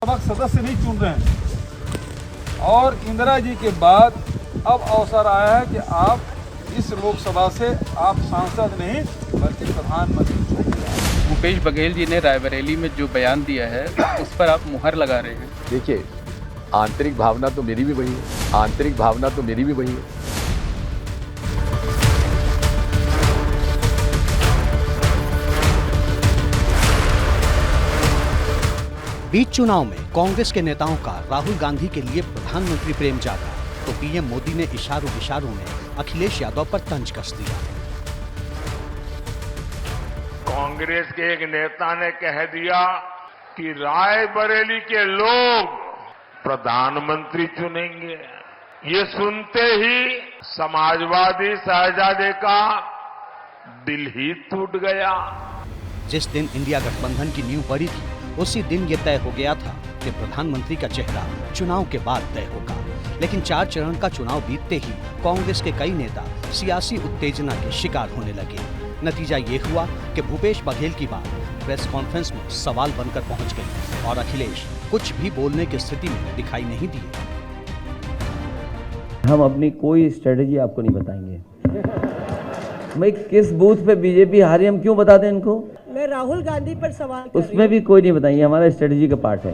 लोकसभा सदस्य नहीं चुन रहे हैं और इंदिरा जी के बाद अब अवसर आया है कि आप इस लोकसभा से आप सांसद नहीं बल्कि प्रधानमंत्री चुने जाएं। भूपेश बघेल जी ने रायबरेली में जो बयान दिया है उस पर आप मुहर लगा रहे हैं। देखिए, आंतरिक भावना तो मेरी भी वही है, आंतरिक भावना तो मेरी भी वही है। बीच चुनाव में कांग्रेस के नेताओं का राहुल गांधी के लिए प्रधानमंत्री प्रेम जागा तो पीएम मोदी ने इशारों में अखिलेश यादव पर तंज कस दिया। कांग्रेस के एक नेता ने कह दिया कि रायबरेली के लोग प्रधानमंत्री चुनेंगे। ये सुनते ही समाजवादी शहजादे का दिल ही टूट गया। जिस दिन इंडिया गठबंधन की नींव पड़ी थी उसी दिन ये तय हो गया था कि प्रधानमंत्री का चेहरा चुनाव के बाद तय होगा। लेकिन 4 चरण का चुनाव बीतते ही कांग्रेस के कई नेता सियासी उत्तेजना के शिकार होने लगे। नतीजा ये हुआ कि भूपेश बघेल की बात प्रेस कॉन्फ्रेंस में सवाल बनकर पहुंच गई और अखिलेश कुछ भी बोलने की स्थिति में दिखाई नहीं दिए। हम अपनी कोई स्ट्रेटेजी आपको नहीं बताएंगे। मैं किस बूथ पे बीजेपी हारी हम क्यों बता दें इनको? मैं राहुल गांधी पर सवाल कर उसमें भी कोई नहीं बताएंगे, हमारा स्ट्रेटेजी का पार्ट है।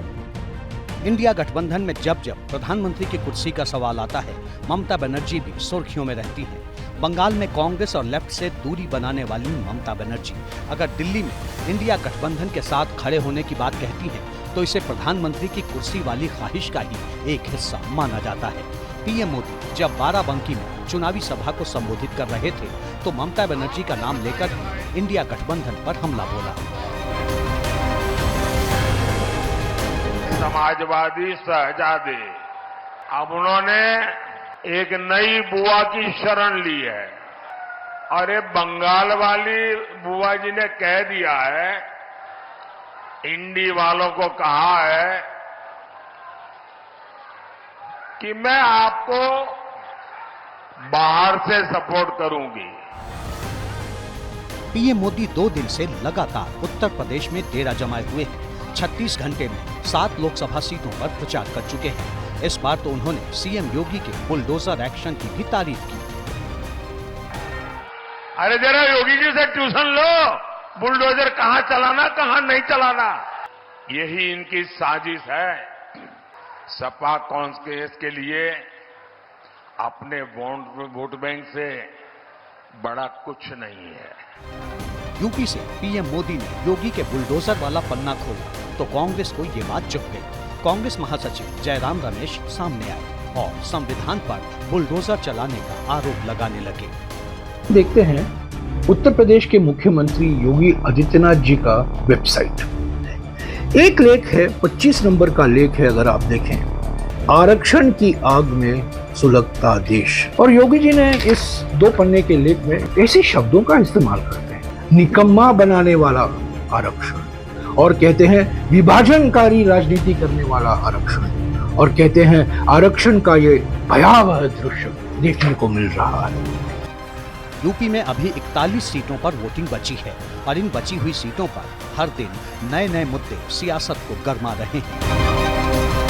इंडिया गठबंधन में जब जब प्रधानमंत्री की कुर्सी का सवाल आता है ममता बनर्जी भी सुर्खियों में रहती हैं। बंगाल में कांग्रेस और लेफ्ट से दूरी बनाने वाली ममता बनर्जी अगर दिल्ली में इंडिया गठबंधन के साथ खड़े होने की बात कहती हैं तो इसे प्रधानमंत्री की कुर्सी वाली ख्वाहिश का ही एक हिस्सा माना जाता है। पीएम मोदी जब बाराबंकी में चुनावी सभा को संबोधित कर रहे थे तो ममता बनर्जी का नाम लेकर ही इंडिया गठबंधन पर हमला बोला। समाजवादी शहजादे अब उन्होंने एक नई बुआ की शरण ली है और ये बंगाल वाली बुआ जी ने कह दिया है, इंडी वालों को कहा है कि मैं आपको बाहर से सपोर्ट करूंगी। पीएम मोदी 2 दिन से लगातार उत्तर प्रदेश में डेरा जमाए हुए हैं। 36 घंटे में 7 लोकसभा सीटों पर प्रचार कर चुके हैं। इस बार तो उन्होंने सीएम योगी के बुलडोजर एक्शन की भी तारीफ की। अरे जरा योगी जी से ट्यूशन लो, बुलडोजर कहां चलाना कहां नहीं चलाना। यही इनकी साजिश है। सपा कांग्रेस के लिए अपने वोट बैंक से बड़ा कुछ नहीं है। यूपी से पीएम मोदी ने योगी के बुलडोजर वाला पन्ना खोला तो कांग्रेस को ये बात चुभ गई। कांग्रेस महासचिव जयराम रमेश सामने आए और संविधान पर बुलडोजर चलाने का आरोप लगाने लगे। देखते हैं उत्तर प्रदेश के मुख्यमंत्री योगी आदित्यनाथ जी का वेबसाइट। एक लेख है, 25 नंबर का लेख है, अगर आप देखें, आरक्षण की आग में सुलगता देश। और योगी जी ने इस 2 पन्ने के लेख में ऐसे शब्दों का इस्तेमाल करते हैं, निकम्मा बनाने वाला आरक्षण, और कहते हैं विभाजनकारी राजनीति करने वाला आरक्षण, और कहते हैं आरक्षण का ये भयावह दृश्य देखने को मिल रहा है। यूपी में अभी 41 सीटों पर वोटिंग बची है और इन बची हुई सीटों पर हर दिन नए नए मुद्दे सियासत को गरमा रहे हैं।